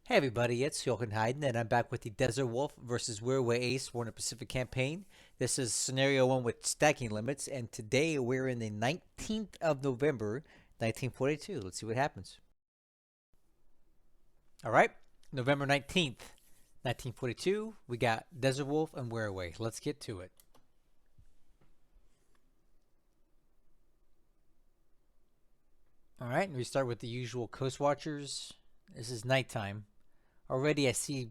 Hey everybody, it's Jochen Hayden, and I'm back with the Desert Wolf versus Wirraway Ace War in the Pacific campaign. This is scenario 1 with stacking limits, and today we're in the 19th of November, 1942. Let's see what happens. Alright, November 19th, 1942, we got Desert Wolf and Wirraway. Let's get to it. Alright, and we start with the usual Coast Watchers. This is nighttime. Already I see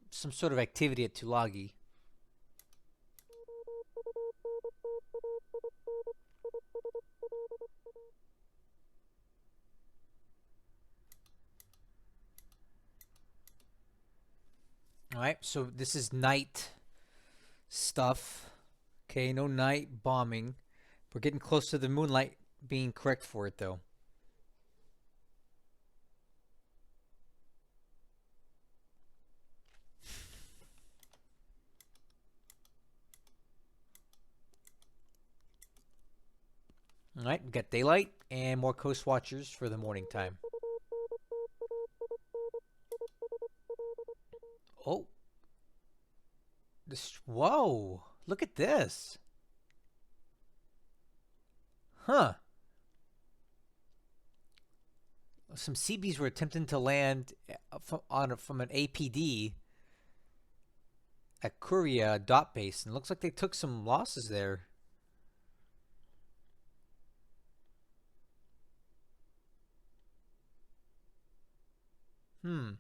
some sort of activity at Tulagi. Alright, so this is night stuff. Okay, no night bombing. We're getting close to the moonlight being correct for it, though. Alright, we got daylight and more coast watchers for the morning time. Oh. Whoa. Look at this. Huh. Some CBs were attempting to land from an APD at Korea dot base, and it looks like they took some losses there. Hmm.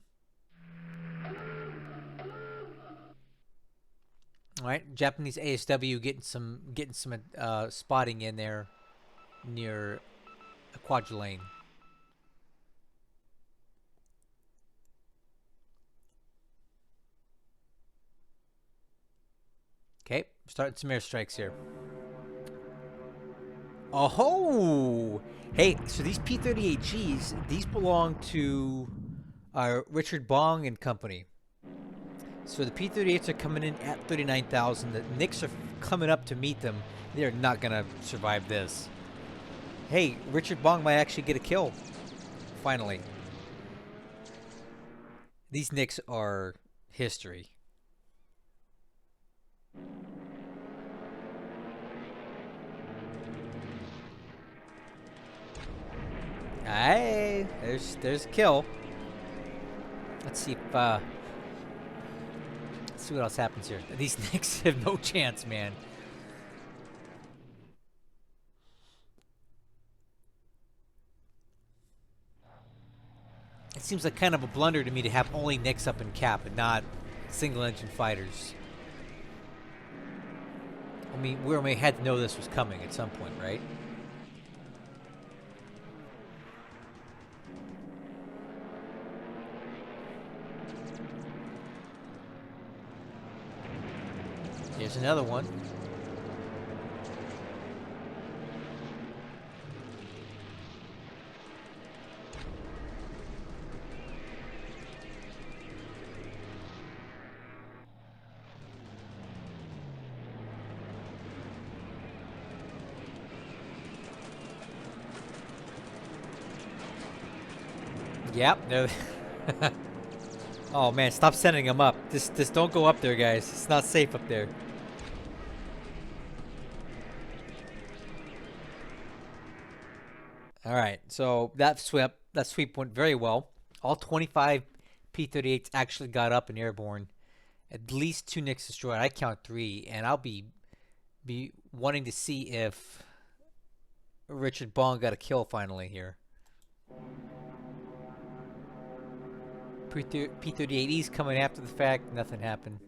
All right, Japanese ASW getting some spotting in there near a quadrilane. Okay, starting some airstrikes here. Oh, hey, so these P-38Gs, these belong to Richard Bong and company. So the P-38s are coming in at 39,000. The Knicks are coming up to meet them. They're not going to survive this. Hey, Richard Bong might actually get a kill. Finally. These Knicks are history. Hey, there's a kill. Let's see if let's see what else happens here. These Knicks have no chance, man. It seems like kind of a blunder to me to have only Knicks up in cap and not single engine fighters. I mean, we had to know this was coming at some point, right? Here's another one. Yep. Oh man, stop sending them up. Just don't go up there, guys. It's not safe up there. All right, so that sweep went very well. All 25 P-38s actually got up and airborne. At least 2 Knicks destroyed. I count 3, and I'll be wanting to see if Richard Bong got a kill finally here. P-38Es coming after the fact. Nothing happened.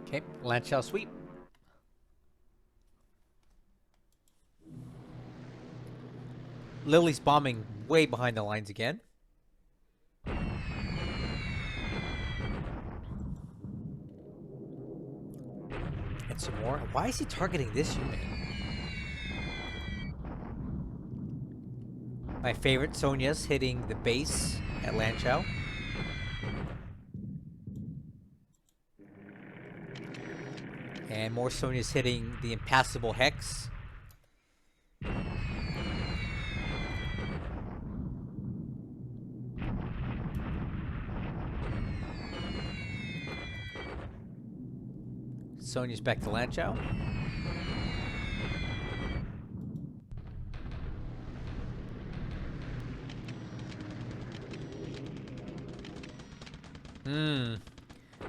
Okay, land shall sweep. Lily's bombing way behind the lines again. And some more. Why is he targeting this unit? My favorite, Sonya's hitting the base at Lanchow. And more Sonya's hitting the impassable Hex. Sonya's back to Lanchow.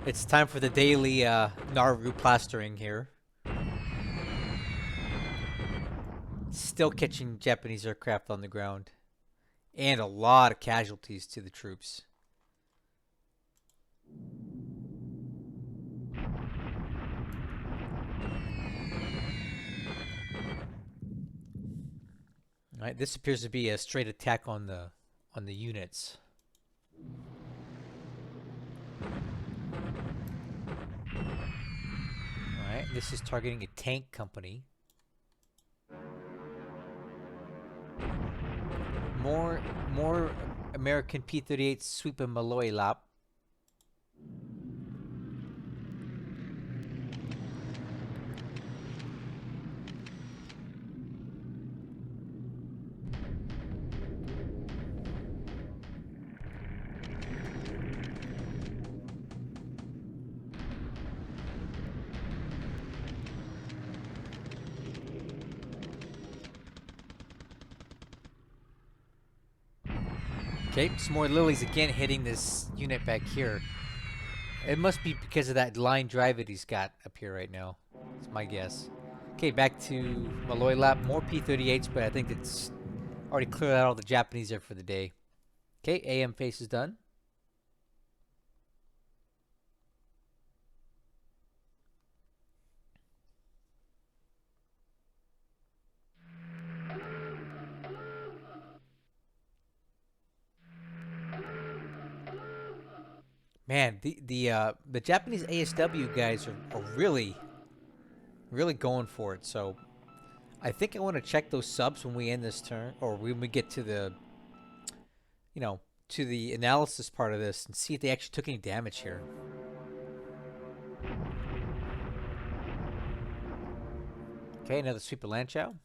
It's time for the daily Naru plastering here. Still catching Japanese aircraft on the ground. And a lot of casualties to the troops. Alright, this appears to be a straight attack on the units. Alright, this is targeting a tank company. More American P-38s sweeping Malloy Lap. Okay, some more lilies again hitting this unit back here. It must be because of that line drive that he's got up here right now. That's my guess. Okay, back to Malloy Lap. More P-38s, but I think it's already cleared out all the Japanese there for the day. Okay, AM face is done. Man, the Japanese ASW guys are really going for it. So I think I want to check those subs when we end this turn, or when we get to the, to the analysis part of this, and see if they actually took any damage here. Okay, another sweep of Lanchow.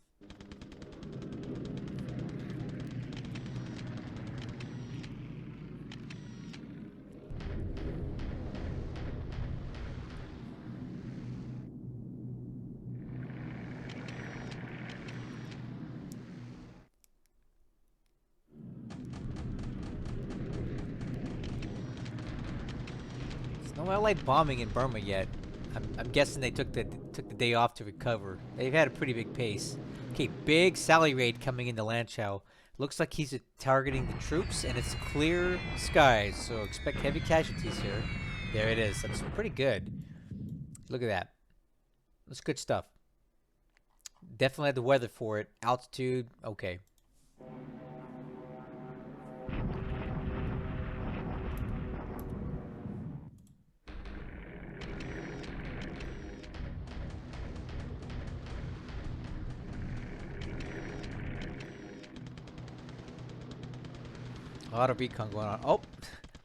No Allied bombing in Burma yet. I'm guessing they took the day off to recover. They've had a pretty big pace. Okay, big Sally raid coming into Lanchow. Looks like he's targeting the troops, and it's clear skies, so expect heavy casualties here. There it is. That's pretty good. Look at that. That's good stuff. Definitely had the weather for it. Altitude, okay. A lot of recon going on. Oh,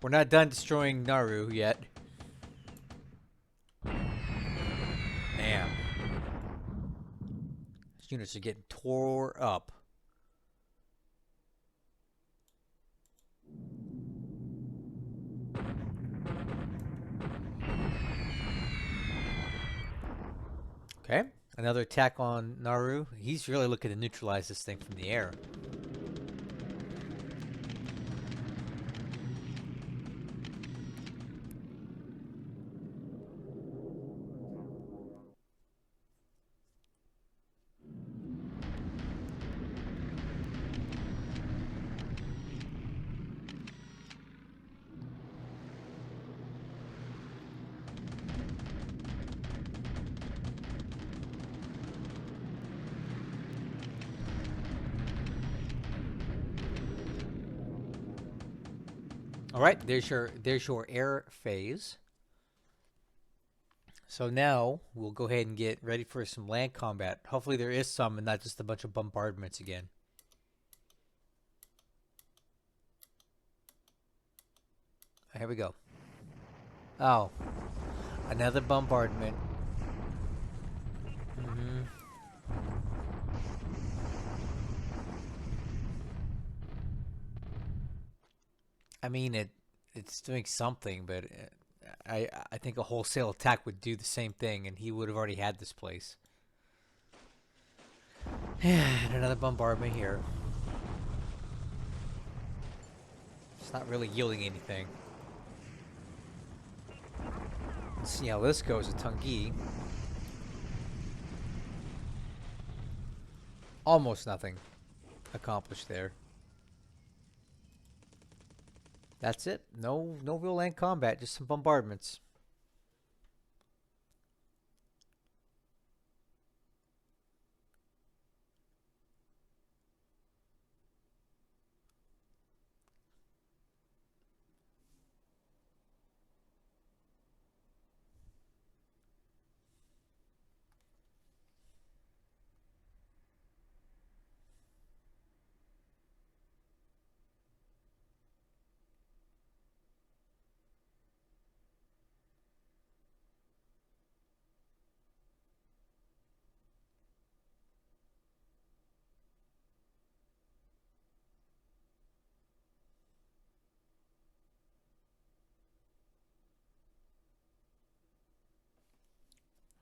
we're not done destroying Naru yet. Damn. These units are getting tore up. Okay, another attack on Naru. He's really looking to neutralize this thing from the air. All right, there's your air phase. So now we'll go ahead and get ready for some land combat. Hopefully there is some and not just a bunch of bombardments again. Here we go. Oh, another bombardment. Mm-hmm. I mean, it's doing something, but I think a wholesale attack would do the same thing, and he would have already had this place. And another bombardment here. It's not really yielding anything. Let's see how this goes with Tungi. Almost nothing accomplished there. That's it. No real land combat, just some bombardments.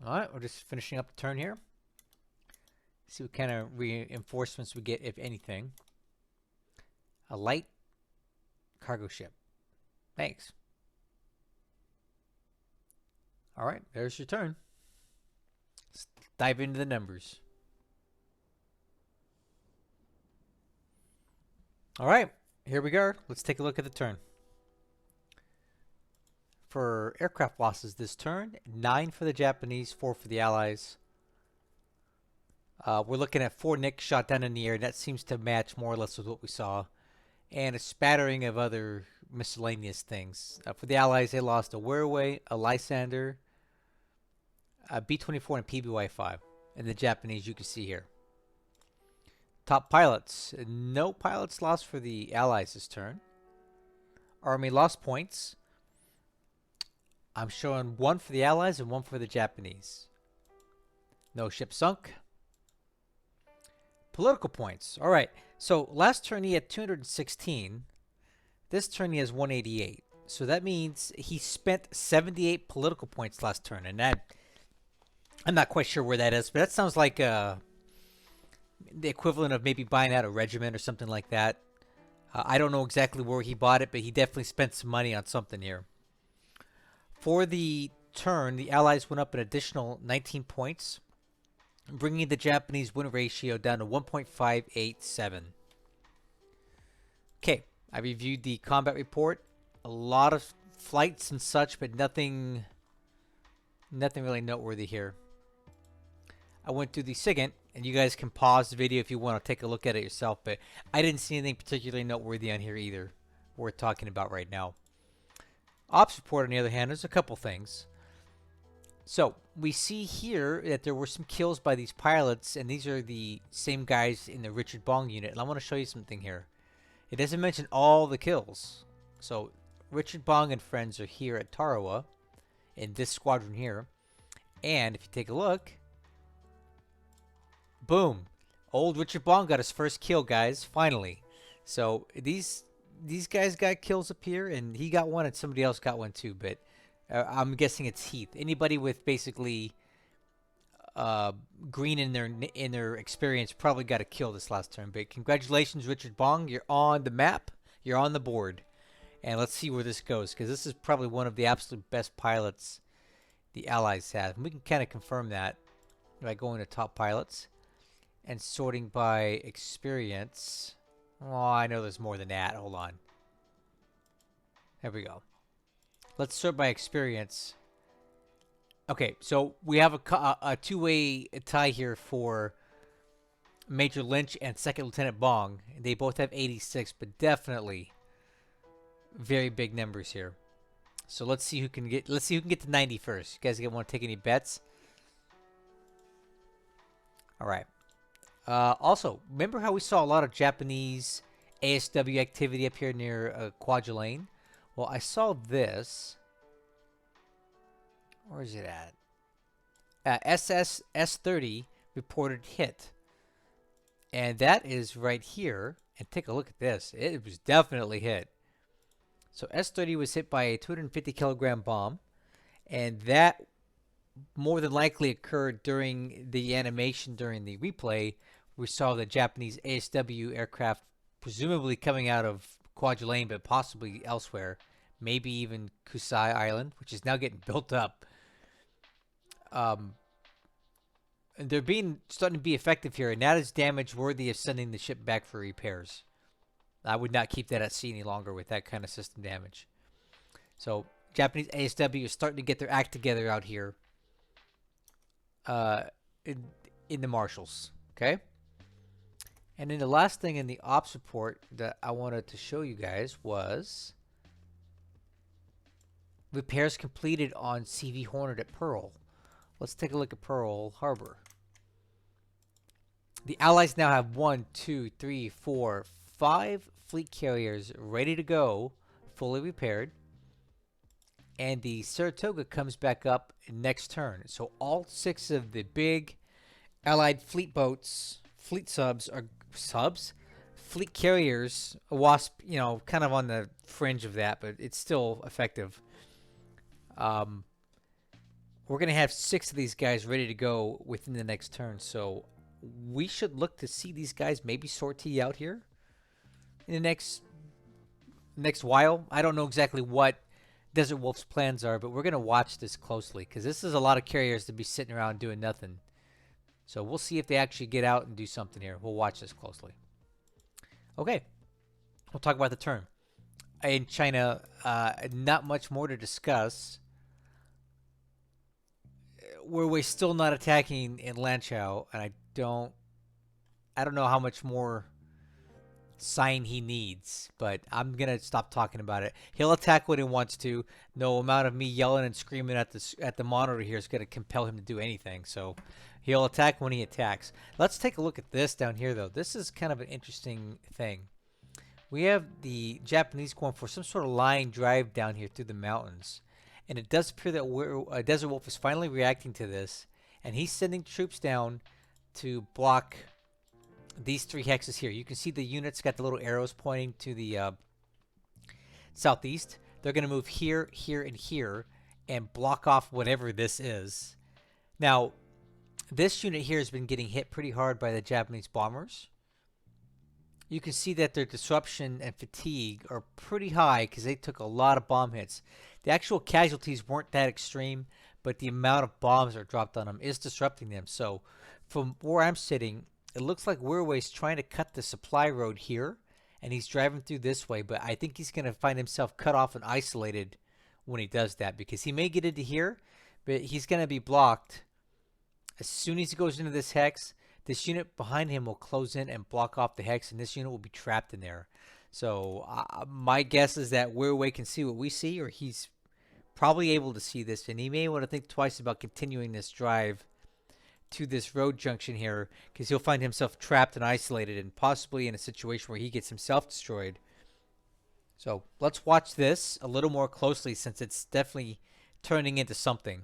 Alright, we're just finishing up the turn here. See what kind of reinforcements we get, if anything. A light cargo ship. Thanks. Alright, there's your turn. Let's dive into the numbers. Alright, here we go. Let's take a look at the turn. For aircraft losses this turn, 9 for the Japanese, 4 for the Allies. We're looking at 4 Nicks shot down in the air. That seems to match more or less with what we saw. And a spattering of other miscellaneous things. For the Allies, they lost a Wirraway, a Lysander, a B-24, and a PBY-5. And the Japanese, you can see here. Top pilots. No pilots lost for the Allies this turn. Army lost points. I'm showing 1 for the Allies and 1 for the Japanese. No ship sunk. Political points. All right. So last turn he had 216. This turn he has 188. So that means he spent 78 political points last turn. And that, I'm not quite sure where that is, but that sounds like the equivalent of maybe buying out a regiment or something like that. I don't know exactly where he bought it, but he definitely spent some money on something here. For the turn, the Allies went up an additional 19 points, bringing the Japanese win ratio down to 1.587. Okay, I reviewed the combat report. A lot of flights and such, but nothing really noteworthy here. I went through the SIGINT, and you guys can pause the video if you want to take a look at it yourself, but I didn't see anything particularly noteworthy on here either worth talking about right now. Ops report, on the other hand, there's a couple things. So we see here that there were some kills by these pilots, and these are the same guys in the Richard Bong unit. And I want to show you something here. It doesn't mention all the kills. So Richard Bong and friends are here at Tarawa in this squadron here. And if you take a look, boom, old Richard Bong got his first kill, guys, finally. So these guys got kills up here, and he got one, and somebody else got one too. But I'm guessing it's Heath. Anybody with basically green in their experience probably got a kill this last turn. But congratulations, Richard Bong. You're on the map. You're on the board. And let's see where this goes, because this is probably one of the absolute best pilots the Allies have. And we can kind of confirm that by going to top pilots and sorting by experience. Oh, I know there's more than that. Hold on. There we go. Let's sort by experience. Okay, so we have a two-way tie here for Major Lynch and Second Lieutenant Bong. They both have 86, but definitely very big numbers here. So let's see who can get. Let's see who can get to 90 first. You guys want to take any bets? All right. Also, remember how we saw a lot of Japanese ASW activity up here near Kwajalein? Well, I saw this. Where is it at? SS S30 reported hit. And that is right here. And take a look at this. It was definitely hit. So S30 was hit by a 250 kilogram bomb. And that more than likely occurred during the animation during the replay. We saw the Japanese ASW aircraft presumably coming out of Kwajalein, but possibly elsewhere. Maybe even Kusai Island, which is now getting built up. And they're starting to be effective here, and that is damage worthy of sending the ship back for repairs. I would not keep that at sea any longer with that kind of system damage. So Japanese ASW is starting to get their act together out here in the Marshalls. Okay? And then the last thing in the ops report that I wanted to show you guys was repairs completed on CV Hornet at Pearl. Let's take a look at Pearl Harbor. The Allies now have 1, 2, 3, 4, 5 fleet carriers ready to go, fully repaired. And the Saratoga comes back up next turn. So all 6 of the big Allied fleet boats, fleet fleet carriers, a Wasp, kind of on the fringe of that, but it's still effective. We're going to have 6 of these guys ready to go within the next turn. So we should look to see these guys maybe sortie out here in the next while. I don't know exactly what Desert Wolf's plans are, but we're going to watch this closely because this is a lot of carriers to be sitting around doing nothing. So we'll see if they actually get out and do something here. We'll watch this closely. Okay. We'll talk about the turn. In China, not much more to discuss. We're still not attacking in Lanchao, and I don't know how much more sign he needs, but I'm gonna stop talking about it. He'll attack when he wants to. No amount of me yelling and screaming at the monitor here is gonna compel him to do anything. So he'll attack when he attacks. Let's take a look at this down here, though. This is kind of an interesting thing. We have the Japanese going for some sort of line drive down here through the mountains. And it does appear that Desert Wolf is finally reacting to this. And he's sending troops down to block these 3 hexes here. You can see the units got the little arrows pointing to the southeast. They're going to move here, here, and here and block off whatever this is. Now, this unit here has been getting hit pretty hard by the Japanese bombers. You can see that their disruption and fatigue are pretty high because they took a lot of bomb hits. The actual casualties weren't that extreme, but the amount of bombs that are dropped on them is disrupting them. So from where I'm sitting, it looks like Wirraway's trying to cut the supply road here, and he's driving through this way, but I think he's going to find himself cut off and isolated when he does that because he may get into here, but he's going to be blocked. As soon as he goes into this hex, this unit behind him will close in and block off the hex, and this unit will be trapped in there. So my guess is that Wirraway can see what we see, or he's probably able to see this, and he may want to think twice about continuing this drive to this road junction here because he'll find himself trapped and isolated and possibly in a situation where he gets himself destroyed. So let's watch this a little more closely since it's definitely turning into something.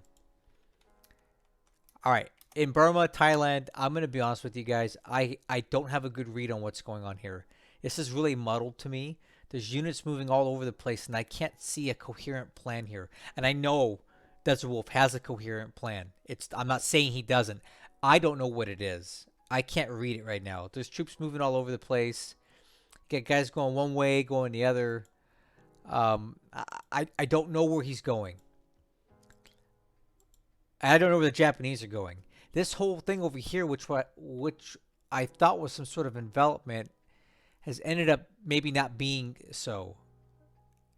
All right. In Burma, Thailand, I'm going to be honest with you guys. I don't have a good read on what's going on here. This is really muddled to me. There's units moving all over the place, and I can't see a coherent plan here. And I know Desert Wolf has a coherent plan. I'm not saying he doesn't. I don't know what it is. I can't read it right now. There's troops moving all over the place. Get guys going one way, going the other. I don't know where he's going. I don't know where the Japanese are going. This whole thing over here, which I thought was some sort of envelopment, has ended up maybe not being so.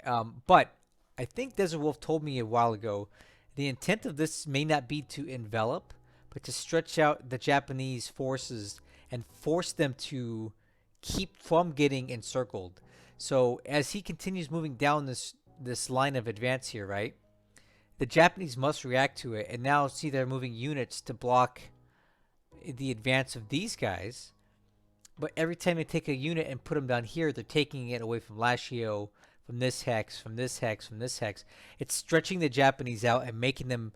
But I think Desert Wolf told me a while ago, the intent of this may not be to envelop, but to stretch out the Japanese forces and force them to keep from getting encircled. So as he continues moving down this line of advance here, right? The Japanese must react to it, and now see they're moving units to block the advance of these guys. But every time they take a unit and put them down here, they're taking it away from Lashio, from this hex, from this hex, from this hex. It's stretching the Japanese out and making them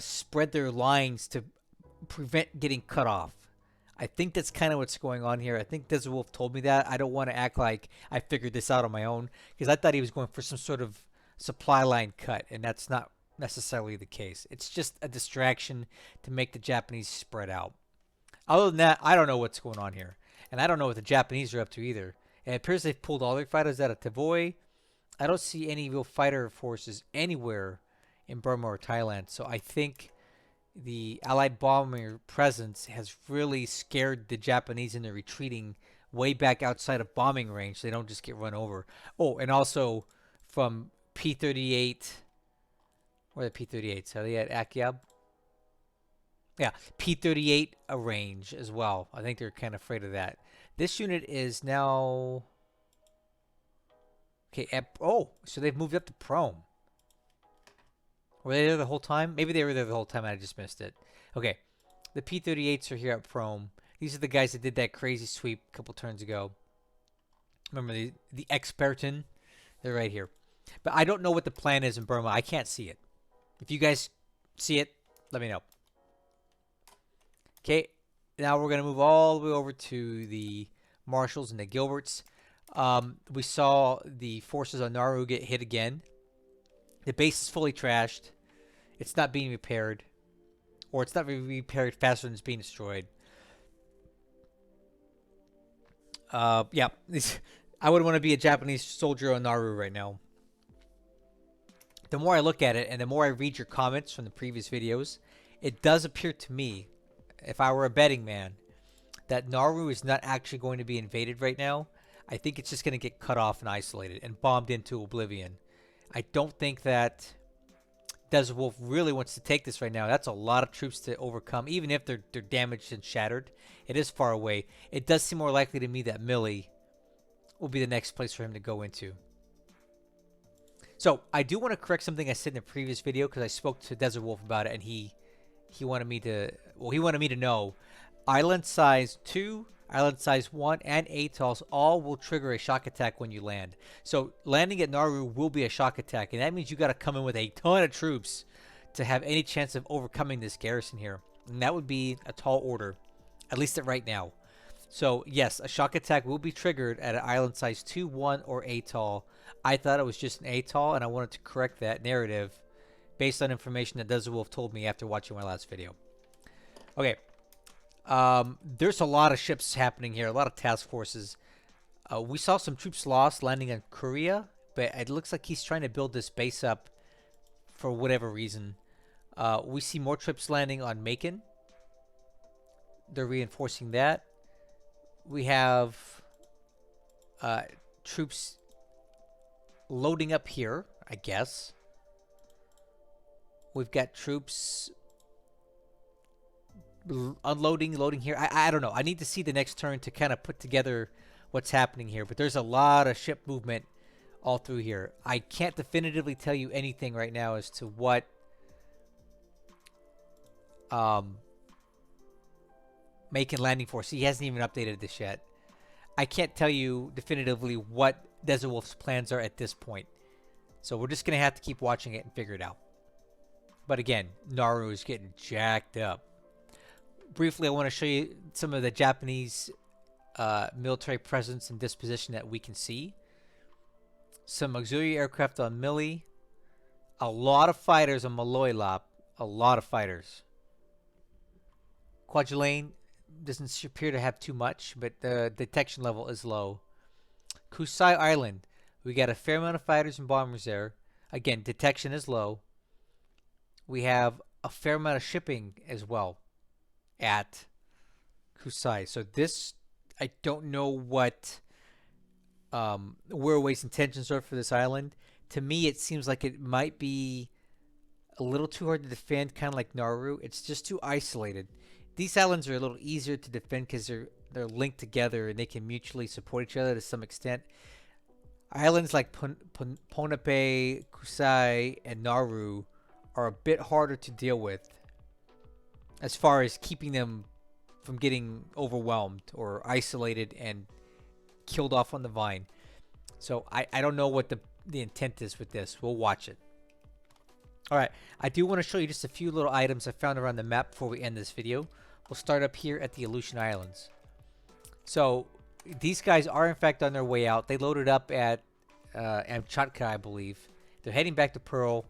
spread their lines to prevent getting cut off. I think that's kind of what's going on here. I think Desert Wolf told me that. I don't want to act like I figured this out on my own, because I thought he was going for some sort of supply line cut, and that's not necessarily the case. It's just a distraction to make the Japanese spread out. Other than that, I don't know what's going on here. And I don't know what the Japanese are up to either. And it appears they've pulled all their fighters out of Tavoy. I don't see any real fighter forces anywhere in Burma or Thailand. So I think the Allied bomber presence has really scared the Japanese into retreating way back outside of bombing range so they don't just get run over. Oh, and also from P-38. Where are the P-38s? Are they at Akyab? Yeah, P-38 range as well. I think they're kind of afraid of that. This unit is now... Okay, oh, so they've moved up to Prome. Were they there the whole time? Maybe they were there the whole time and I just missed it. Okay, the P-38s are here at Prome. These are the guys that did that crazy sweep a couple turns ago. Remember the Expertin? They're right here. But I don't know what the plan is in Burma. I can't see it. If you guys see it, let me know. Okay, now we're going to move all the way over to the Marshalls and the Gilberts. We saw the forces on Nauru get hit again. The base is fully trashed. It's not being repaired. Or it's not being repaired faster than it's being destroyed. Yeah, I wouldn't want to be a Japanese soldier on Nauru right now. The more I look at it and the more I read your comments from the previous videos, it does appear to me, if I were a betting man, that Nauru is not actually going to be invaded right now. I think it's just going to get cut off and isolated and bombed into oblivion. I don't think that Desert Wolf really wants to take this right now. That's a lot of troops to overcome, even if they're damaged and shattered. It is far away. It does seem more likely to me that Mili will be the next place for him to go into. So I do want to correct something I said in the previous video, because I spoke to Desert Wolf about it, and he wanted me to, well, he wanted me to know Island Size 2, Island Size 1, and ATOLs all will trigger a shock attack when you land. So landing at Nauru will be a shock attack, and that means you got to come in with a ton of troops to have any chance of overcoming this garrison here. And that would be a tall order, at least at right now. So yes, a shock attack will be triggered at an Island Size 2, 1, or ATOL. I thought it was just an ATOL, and I wanted to correct that narrative based on information that Desert Wolf told me after watching my last video. Okay. There's a lot of ships happening here, a lot of task forces. We saw some troops lost landing on Korea, but it looks like he's trying to build this base up for whatever reason. We see more troops landing on Macon. They're reinforcing that. We have troops loading up here, I guess. We've got troops unloading, loading here. I don't know. I need to see the next turn to kind of put together what's happening here. But there's a lot of ship movement all through here. I can't definitively tell you anything right now as to what Macon landing force. He hasn't even updated this yet. I can't tell you definitively what Desert Wolf's plans are at this point. So we're just going to have to keep watching it and figure it out. But again, Nauru is getting jacked up. Briefly, I want to show you some of the Japanese military presence and disposition that we can see. Some auxiliary aircraft on Mili. A lot of fighters on Maloylap. A lot of fighters. Kwajalein doesn't appear to have too much, but the detection level is low. Kusai Island. We got a fair amount of fighters and bombers there. Again, detection is low. We have a fair amount of shipping as well at Kusai. So this, I don't know what Wirraway's intentions are for this island. To me, it seems like it might be a little too hard to defend, kind of like Nauru. It's just too isolated. These islands are a little easier to defend because they're linked together and they can mutually support each other to some extent. Islands like Ponape, Kusai, and Nauru are a bit harder to deal with as far as keeping them from getting overwhelmed or isolated and killed off on the vine. So I don't know what the intent is with this. We'll watch it. All right, I do want to show you just a few little items I found around the map before we end this video. We'll start up here at the Aleutian Islands. So these guys are in fact on their way out. They loaded up at Amchatka, I believe. They're heading back to Pearl.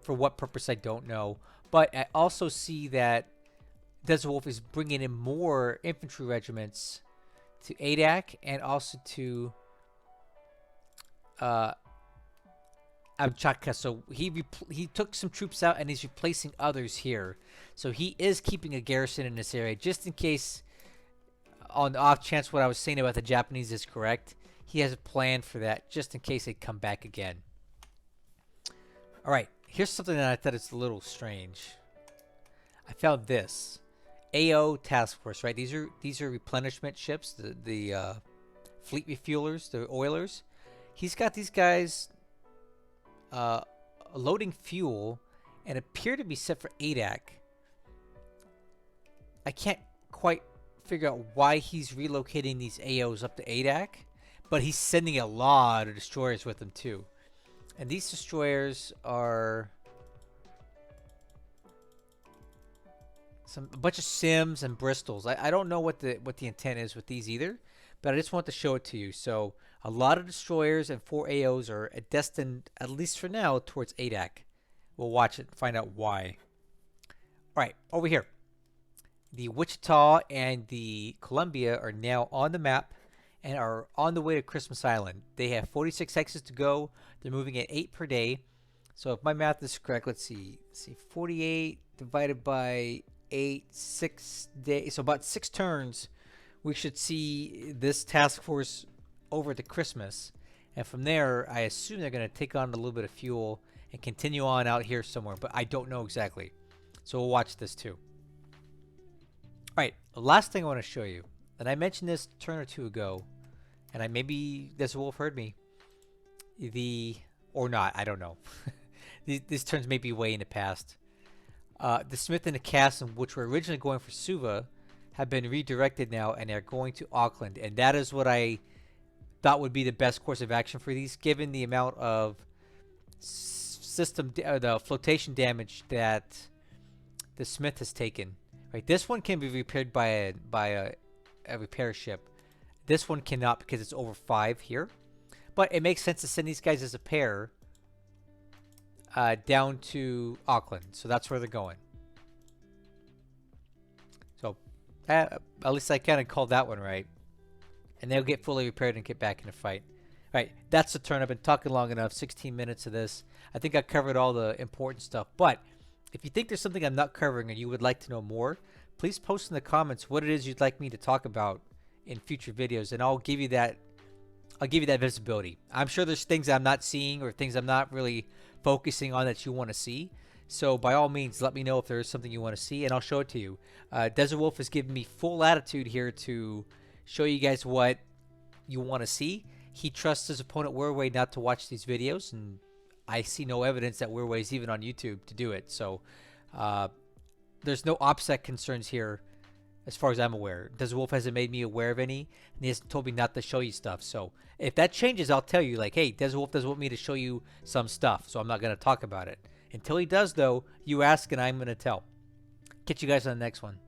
For what purpose, I don't know. But I also see that Desert Wolf is bringing in more infantry regiments to Adak and also to Amchatka. So he took some troops out and he's replacing others here. So he is keeping a garrison in this area just in case, on the off chance what I was saying about the Japanese is correct. He has a plan for that just in case they come back again. All right, here's something that I thought is a little strange. I found this AO task force. Right, these are replenishment ships, the fleet refuelers, the oilers. He's got these guys loading fuel and appear to be set for Adak. I can't quite figure out why he's relocating these AOs up to Adak, but he's sending a lot of destroyers with him too. And these destroyers are a bunch of Sims and Bristols. I don't know what the intent is with these either, but I just want to show it to you. So a lot of destroyers and 4 AOs are destined, at least for now, towards Adak. We'll watch it and find out why. All right, over here. The Wichita and the Columbia are now on the map and are on the way to Christmas Island. They have 46 hexes to go. They're moving at 8 per day. So if my math is correct, let's see. 48 divided by 8, 6 days. So about 6 turns, we should see this task force over to Christmas. And from there, I assume they're going to take on a little bit of fuel and continue on out here somewhere. But I don't know exactly. So we'll watch this too. All right, the last thing I want to show you, and I mentioned this a turn or two ago, and maybe Desert Wolf heard me, or not, I don't know. These turns may be way in the past. The Smith and the Castle, which were originally going for Suva, have been redirected now, and they're going to Auckland, and that is what I thought would be the best course of action for these, given the amount of the flotation damage that the Smith has taken. Right, this one can be repaired by a repair ship. This one cannot because it's over 5 here. But it makes sense to send these guys as a pair down to Auckland. So that's where they're going. So at least I kind of called that one right. And they'll get fully repaired and get back in the fight. All right, that's the turn. I've been talking long enough. 16 minutes of this. I think I covered all the important stuff. But if you think there's something I'm not covering and you would like to know more, please post in the comments what it is you'd like me to talk about in future videos, and I'll give you that visibility. I'm sure there's things I'm not seeing or things I'm not really focusing on that you want to see. So by all means, let me know if there is something you want to see, and I'll show it to you. Desert Wolf has given me full latitude here to show you guys what you want to see. He trusts his opponent Wirraway not to watch these videos, and I see no evidence that Wirraway is even on YouTube to do it. So there's no OPSEC concerns here as far as I'm aware. Desert Wolf hasn't made me aware of any, and he hasn't told me not to show you stuff. So if that changes, I'll tell you, like, hey, Desert Wolf doesn't want me to show you some stuff, so I'm not going to talk about it. Until he does, though, you ask and I'm going to tell. Catch you guys on the next one.